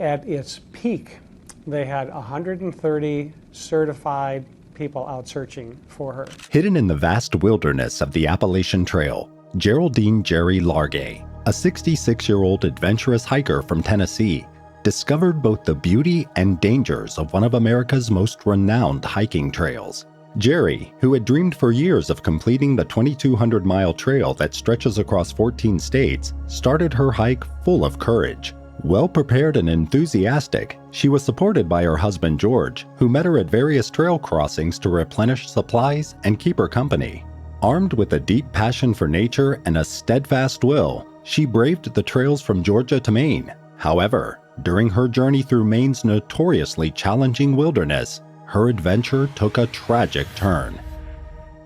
At its peak, they had 130 certified people out searching for her. Hidden in the vast wilderness of the Appalachian Trail, Geraldine Jerry Largay, a 66-year-old adventurous hiker from Tennessee, discovered both the beauty and dangers of one of America's most renowned hiking trails. Jerry, who had dreamed for years of completing the 2,200-mile trail that stretches across 14 states, started her hike full of courage. Well prepared and enthusiastic, she was supported by her husband George, who met her at various trail crossings to replenish supplies and keep her company. Armed with a deep passion for nature and a steadfast will, she braved the trails from Georgia to Maine. However, during her journey through Maine's notoriously challenging wilderness, her adventure took a tragic turn.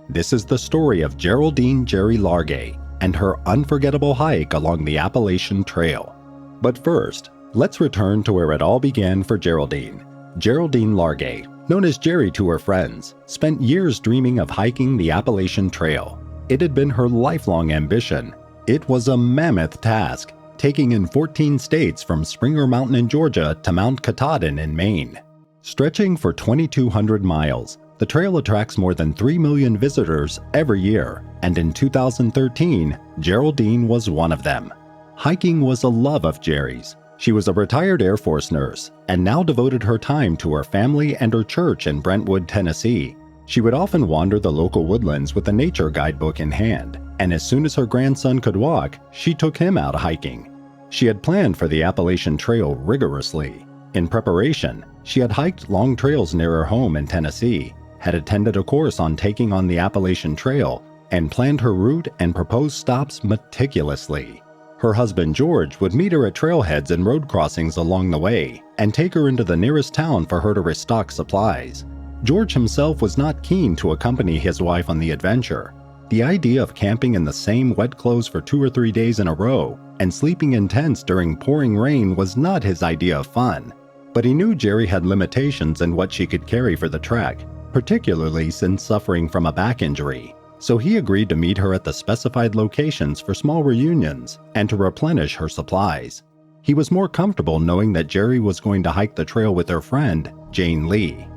This is the story of Geraldine Jerry Largay and her unforgettable hike along the Appalachian Trail. But first, let's return to where it all began for Geraldine. Geraldine Largay, known as Jerry to her friends, spent years dreaming of hiking the Appalachian Trail. It had been her lifelong ambition. It was a mammoth task, taking in 14 states from Springer Mountain in Georgia to Mount Katahdin in Maine. Stretching for 2,200 miles, the trail attracts more than 3 million visitors every year, and in 2013, Geraldine was one of them. Hiking was a love of Jerry's. She was a retired Air Force nurse and now devoted her time to her family and her church in Brentwood, Tennessee. She would often wander the local woodlands with a nature guidebook in hand, and as soon as her grandson could walk, she took him out hiking. She had planned for the Appalachian Trail rigorously. In preparation, she had hiked long trails near her home in Tennessee, had attended a course on taking on the Appalachian Trail, and planned her route and proposed stops meticulously. Her husband George would meet her at trailheads and road crossings along the way and take her into the nearest town for her to restock supplies. George himself was not keen to accompany his wife on the adventure. The idea of camping in the same wet clothes for 2 or 3 days in a row and sleeping in tents during pouring rain was not his idea of fun. But he knew Jerry had limitations in what she could carry for the trek, particularly since suffering from a back injury. So he agreed to meet her at the specified locations for small reunions and to replenish her supplies. He was more comfortable knowing that Jerry was going to hike the trail with her friend, Jane Lee.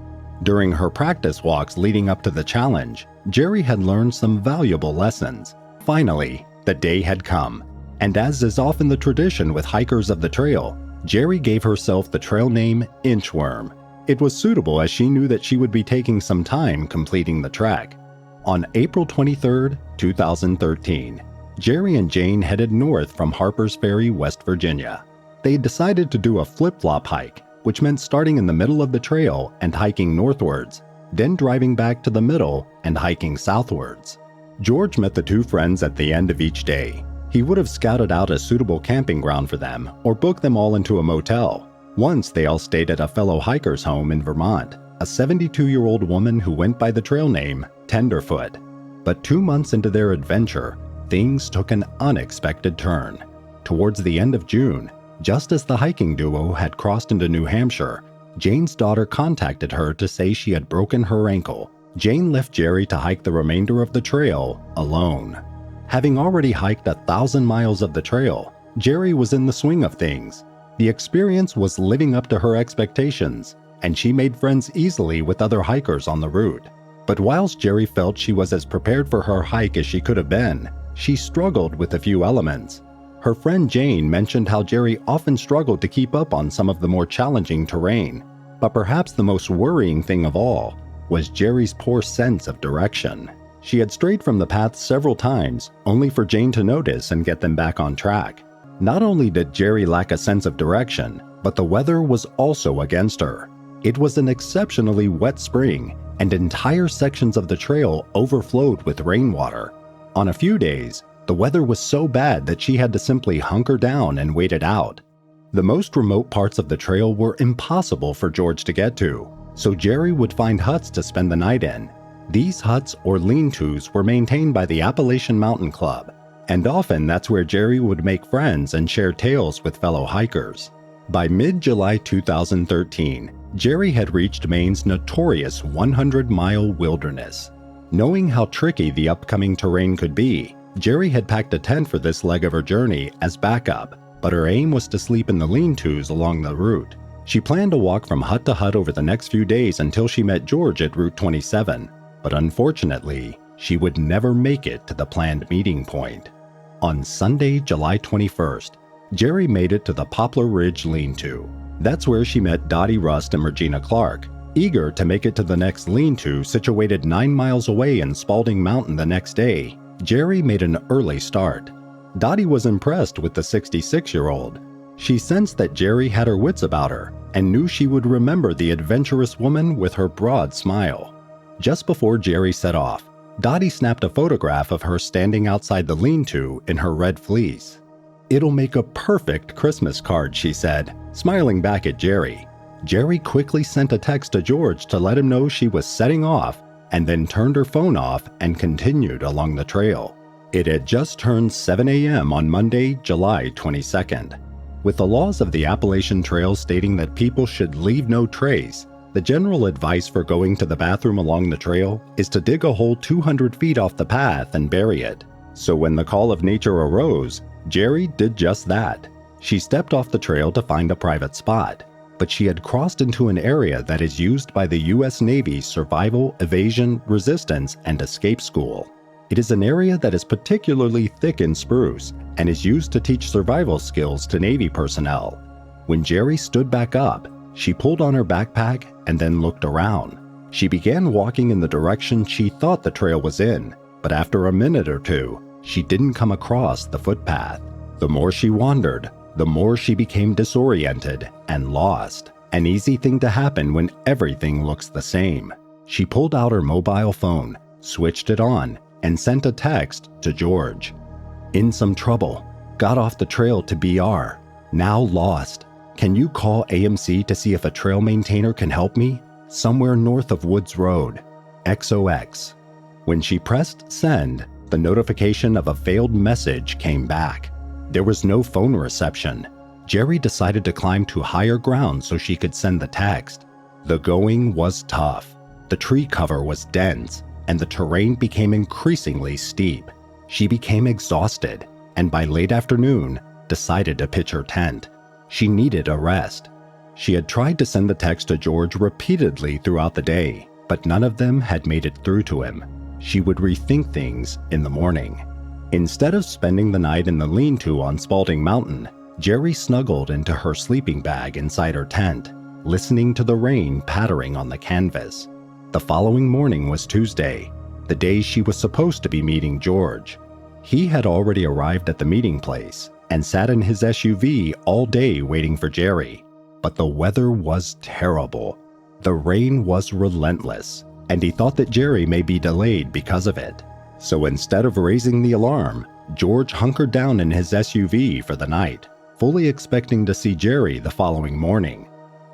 During her practice walks leading up to the challenge, Jerry had learned some valuable lessons. Finally, the day had come, and as is often the tradition with hikers of the trail, Jerry gave herself the trail name Inchworm. It was suitable as she knew that she would be taking some time completing the trek. On April 23, 2013, Jerry and Jane headed north from Harpers Ferry, West Virginia. They decided to do a flip-flop hike, which meant starting in the middle of the trail and hiking northwards, then driving back to the middle and hiking southwards. George met the two friends at the end of each day. He would have scouted out a suitable camping ground for them or booked them all into a motel. Once they all stayed at a fellow hiker's home in Vermont, a 72-year-old woman who went by the trail name Tenderfoot. But 2 months into their adventure, things took an unexpected turn. Towards the end of June, just as the hiking duo had crossed into New Hampshire, Jane's daughter contacted her to say she had broken her ankle. Jane left Jerry to hike the remainder of the trail alone. Having already hiked 1,000 miles of the trail, Jerry was in the swing of things. The experience was living up to her expectations, and she made friends easily with other hikers on the route. But whilst Jerry felt she was as prepared for her hike as she could have been, she struggled with a few elements. Her friend Jane mentioned how Jerry often struggled to keep up on some of the more challenging terrain. But perhaps the most worrying thing of all was Jerry's poor sense of direction. She had strayed from the path several times, only for Jane to notice and get them back on track. Not only did Jerry lack a sense of direction, but the weather was also against her. It was an exceptionally wet spring, and entire sections of the trail overflowed with rainwater. On a few days, the weather was so bad that she had to simply hunker down and wait it out. The most remote parts of the trail were impossible for George to get to, so Jerry would find huts to spend the night in. These huts or lean-tos were maintained by the Appalachian Mountain Club, and often that's where Jerry would make friends and share tales with fellow hikers. By mid-July 2013, Jerry had reached Maine's notorious 100-mile wilderness. Knowing how tricky the upcoming terrain could be, Jerry had packed a tent for this leg of her journey as backup. but her aim was to sleep in the lean-tos along the route. She planned to walk from hut to hut over the next few days until she met George at Route 27, but unfortunately, she would never make it to the planned meeting point. On Sunday, July 21st, Jerry made it to the Poplar Ridge lean-to. That's where she met Dottie Rust and Regina Clark, eager to make it to the next lean-to situated 9 miles away in Spalding Mountain the next day. Jerry made an early start. Dottie was impressed with the 66-year-old. She sensed that Jerry had her wits about her and knew she would remember the adventurous woman with her broad smile. Just before Jerry set off, Dottie snapped a photograph of her standing outside the lean-to in her red fleece. "It'll make a perfect Christmas card," she said, smiling back at Jerry. Jerry quickly sent a text to George to let him know she was setting off, and then turned her phone off and continued along the trail. It had just turned 7 a.m. on Monday, July 22nd. With the laws of the Appalachian Trail stating that people should leave no trace, the general advice for going to the bathroom along the trail is to dig a hole 200 feet off the path and bury it. So when the call of nature arose, Jerry did just that. She stepped off the trail to find a private spot, but she had crossed into an area that is used by the U.S. Navy's Survival, Evasion, Resistance, and Escape School. It is an area that is particularly thick in spruce and is used to teach survival skills to Navy personnel. When Jerry stood back up, she pulled on her backpack and then looked around. She began walking in the direction she thought the trail was in, but after a minute or two, she didn't come across the footpath. The more she wandered, the more she became disoriented and lost. An easy thing to happen when everything looks the same. She pulled out her mobile phone, switched it on, and sent a text to George. "In some trouble. Got off the trail to BR. Now lost. Can you call AMC to see if a trail maintainer can help me? Somewhere north of Woods Road. XOX." When she pressed send, the notification of a failed message came back. There was no phone reception. Jerry decided to climb to higher ground so she could send the text. The going was tough. The tree cover was dense, and the terrain became increasingly steep. She became exhausted, and by late afternoon, decided to pitch her tent. She needed a rest. She had tried to send the text to George repeatedly throughout the day, but none of them had made it through to him. She would rethink things in the morning. Instead of spending the night in the lean-to on Spalding Mountain, Jerry snuggled into her sleeping bag inside her tent, listening to the rain pattering on the canvas. The following morning was Tuesday, the day she was supposed to be meeting George. He had already arrived at the meeting place and sat in his SUV all day waiting for Jerry. But the weather was terrible. The rain was relentless, and he thought that Jerry may be delayed because of it. So instead of raising the alarm, George hunkered down in his SUV for the night, fully expecting to see Jerry the following morning.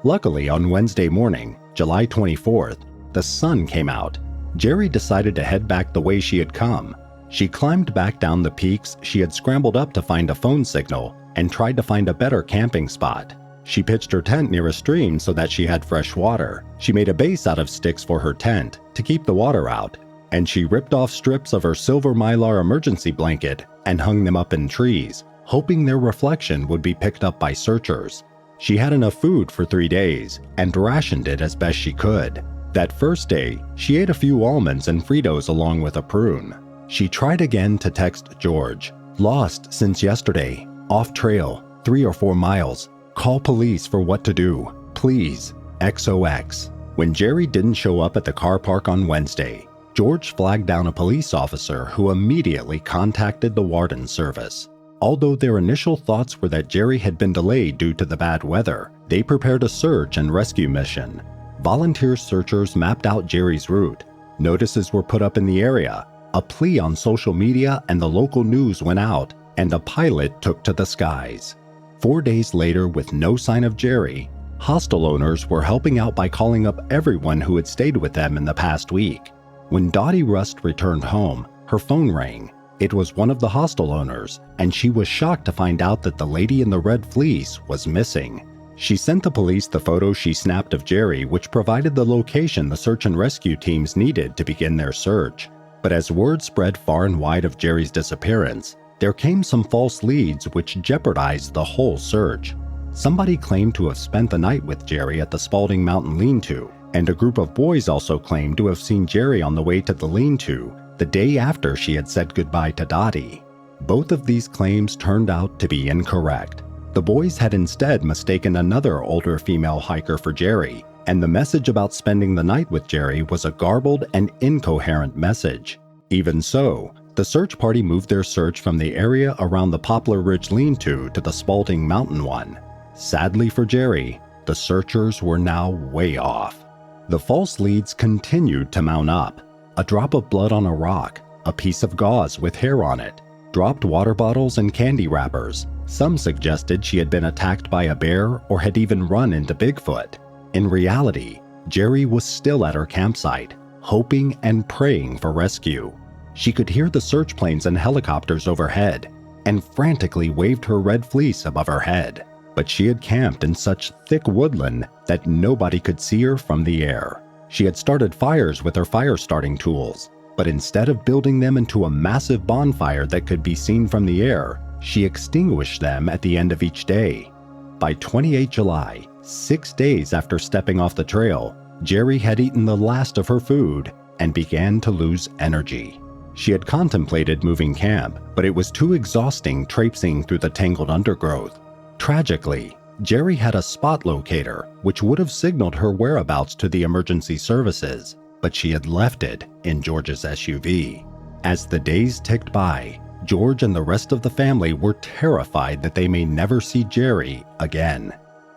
Luckily, on Wednesday morning, July 24th, the sun came out. Jerry decided to head back the way she had come. She climbed back down the peaks she had scrambled up to find a phone signal and tried to find a better camping spot. She pitched her tent near a stream so that she had fresh water. She made a base out of sticks for her tent to keep the water out, and she ripped off strips of her silver mylar emergency blanket and hung them up in trees, hoping their reflection would be picked up by searchers. She had enough food for 3 days and rationed it as best she could. That first day, she ate a few almonds and Fritos along with a prune. She tried again to text George. "Lost since yesterday. Off trail, 3 or 4 miles. Call police for what to do. Please. XOX." When Jerry didn't show up at the car park on Wednesday, George flagged down a police officer who immediately contacted the Warden Service. Although their initial thoughts were that Jerry had been delayed due to the bad weather, they prepared a search and rescue mission. Volunteer searchers mapped out Jerry's route. Notices were put up in the area. A plea on social media and the local news went out, and a pilot took to the skies. 4 days later, with no sign of Jerry, hostel owners were helping out by calling up everyone who had stayed with them in the past week. When Dottie Rust returned home, her phone rang. It was one of the hostel owners, and she was shocked to find out that the lady in the red fleece was missing. She sent the police the photo she snapped of Jerry, which provided the location the search and rescue teams needed to begin their search. But as word spread far and wide of Jerry's disappearance, There came some false leads which jeopardized the whole search. Somebody claimed to have spent the night with Jerry at the Spalding Mountain lean-to, and a group of boys also claimed to have seen Jerry on the way to the lean-to the day after she had said goodbye to Dottie. Both of these claims turned out to be incorrect. The boys had instead mistaken another older female hiker for Jerry, and the message about spending the night with Jerry was a garbled and incoherent message. Even so, the search party moved their search from the area around the Poplar Ridge lean-to the Spalding Mountain one. Sadly for Jerry, the searchers were now way off. The false leads continued to mount up. A drop of blood on a rock, a piece of gauze with hair on it, dropped water bottles and candy wrappers. Some suggested she had been attacked by a bear or had even run into Bigfoot. In reality, Jerry was still at her campsite, hoping and praying for rescue. She could hear the search planes and helicopters overhead, and frantically waved her red fleece above her head. But she had camped in such thick woodland that nobody could see her from the air. She had started fires with her fire-starting tools, but instead of building them into a massive bonfire that could be seen from the air, she extinguished them at the end of each day. By 28 July, 6 days after stepping off the trail, Jerry had eaten the last of her food and began to lose energy. She had contemplated moving camp, but it was too exhausting traipsing through the tangled undergrowth. Tragically, Jerry had a spot locator which would have signaled her whereabouts to the emergency services, but she had left it in George's SUV. As the days ticked by, George and the rest of the family were terrified that they may never see Jerry again.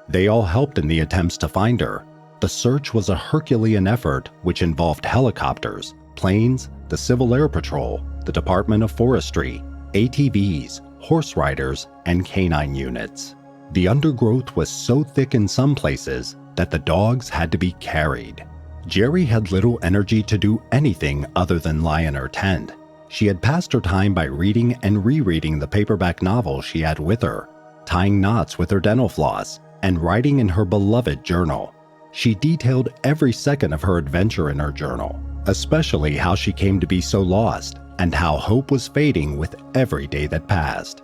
They all helped in the attempts to find her. The search was a Herculean effort which involved helicopters, planes, the Civil Air Patrol, the Department of Forestry, ATVs, horse riders, and canine units. The undergrowth was so thick in some places that the dogs had to be carried. Jerry had little energy to do anything other than lie in her tent. She had passed her time by reading and rereading the paperback novel she had with her, tying knots with her dental floss, and writing in her beloved journal. She detailed every second of her adventure in her journal, especially how she came to be so lost and how hope was fading with every day that passed.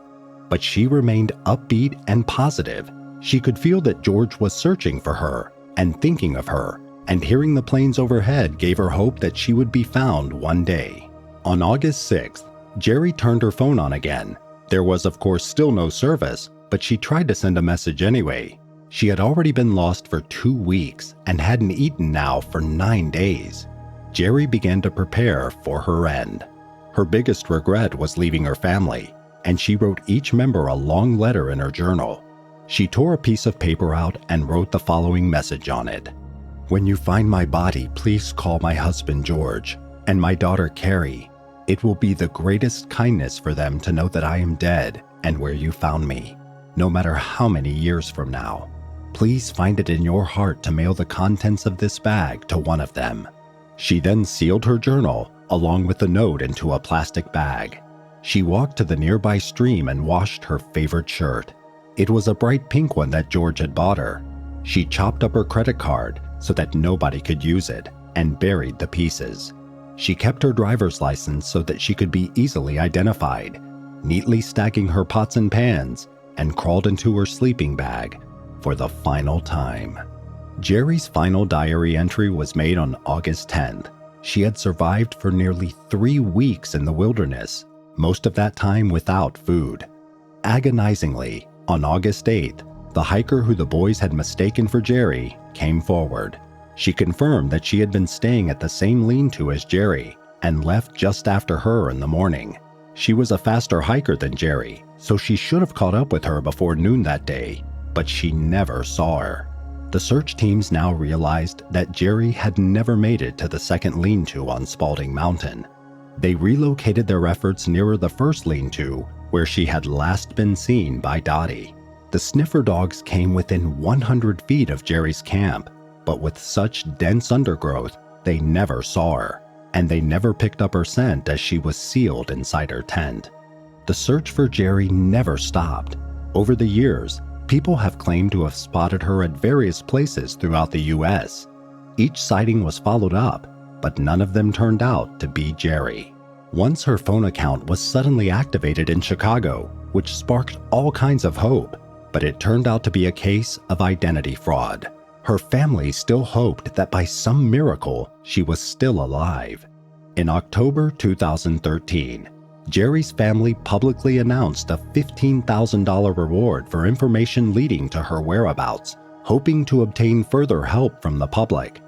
But she remained upbeat and positive. She could feel that George was searching for her and thinking of her, and hearing the planes overhead gave her hope that she would be found one day. On August 6th, Jerry turned her phone on again. There was, of course, still no service, but she tried to send a message anyway. She had already been lost for 2 weeks and hadn't eaten now for 9 days. Jerry began to prepare for her end. Her biggest regret was leaving her family, and she wrote each member a long letter in her journal. She tore a piece of paper out and wrote the following message on it. "When you find my body, please call my husband George and my daughter Carrie. It will be the greatest kindness for them to know that I am dead and where you found me, no matter how many years from now. Please find it in your heart to mail the contents of this bag to one of them." She then sealed her journal along with the note into a plastic bag. She walked to the nearby stream and washed her favorite shirt. It was a bright pink one that George had bought her. She chopped up her credit card so that nobody could use it and buried the pieces. She kept her driver's license so that she could be easily identified, neatly stacking her pots and pans, and crawled into her sleeping bag for the final time. Jerry's final diary entry was made on August 10th. She had survived for nearly 3 weeks in the wilderness, most of that time without food. Agonizingly, on August 8th, the hiker who the boys had mistaken for Jerry came forward. She confirmed that she had been staying at the same lean-to as Jerry and left just after her in the morning. She was a faster hiker than Jerry, so she should have caught up with her before noon that day, but she never saw her. The search teams now realized that Jerry had never made it to the second lean-to on Spalding Mountain. They relocated their efforts nearer the first lean-to, where she had last been seen by Dottie. The sniffer dogs came within 100 feet of Jerry's camp, but with such dense undergrowth, they never saw her, and they never picked up her scent as she was sealed inside her tent. The search for Jerry never stopped. Over the years, people have claimed to have spotted her at various places throughout the U.S. Each sighting was followed up, but none of them turned out to be Jerry. Once her phone account was suddenly activated in Chicago, which sparked all kinds of hope, but it turned out to be a case of identity fraud. Her family still hoped that by some miracle, she was still alive. In October 2013, Jerry's family publicly announced a $15,000 reward for information leading to her whereabouts, hoping to obtain further help from the public.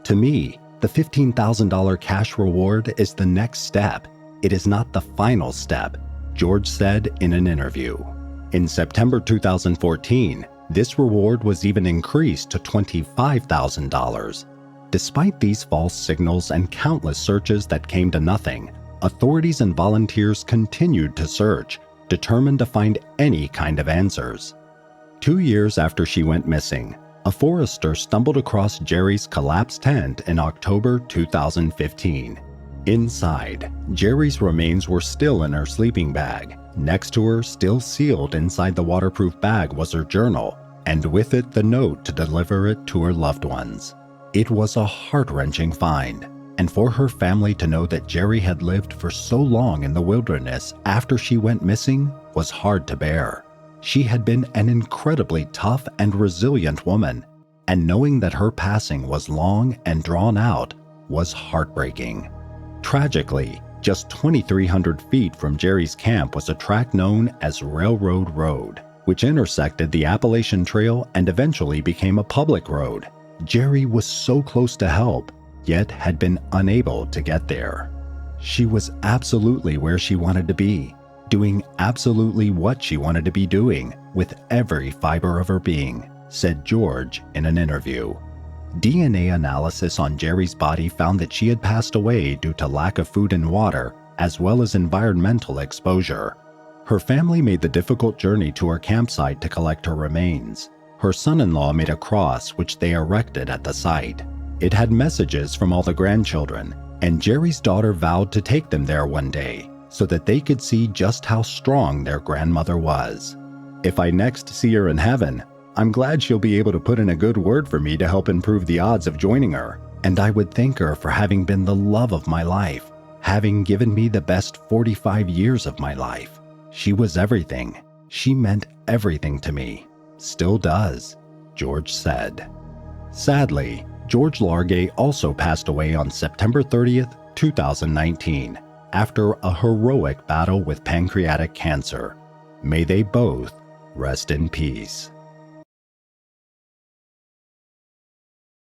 To me, the $15,000 cash reward is the next step. It is not the final step, George said in an interview. In September 2014, this reward was even increased to $25,000. Despite these false signals and countless searches that came to nothing, authorities and volunteers continued to search, determined to find any kind of answers. 2 years after she went missing, a forester stumbled across Jerry's collapsed tent in October 2015. Inside, Jerry's remains were still in her sleeping bag. Next to her, still sealed inside the waterproof bag, was her journal, and with it the note to deliver it to her loved ones. It was a heart-wrenching find, and for her family to know that Jerry had lived for so long in the wilderness after she went missing was hard to bear. She had been an incredibly tough and resilient woman, and knowing that her passing was long and drawn out was heartbreaking. Tragically, just 2,300 feet from Jerry's camp was a track known as Railroad Road, which intersected the Appalachian Trail and eventually became a public road. Jerry was so close to help, yet had been unable to get there. She was absolutely where she wanted to be, doing absolutely what she wanted to be doing with every fiber of her being, said George in an interview. DNA analysis on Jerry's body found that she had passed away due to lack of food and water, as well as environmental exposure. Her family made the difficult journey to her campsite to collect her remains. Her son-in-law made a cross which they erected at the site. It had messages from all the grandchildren, and Jerry's daughter vowed to take them there one day so that they could see just how strong their grandmother was. If I next see her in heaven, I'm glad she'll be able to put in a good word for me to help improve the odds of joining her, and I would thank her for having been the love of my life, having given me the best 45 years of my life. She was everything. She meant everything to me. Still does, George said. Sadly, George Largay also passed away on September 30th, 2019, after a heroic battle with pancreatic cancer. May they both rest in peace.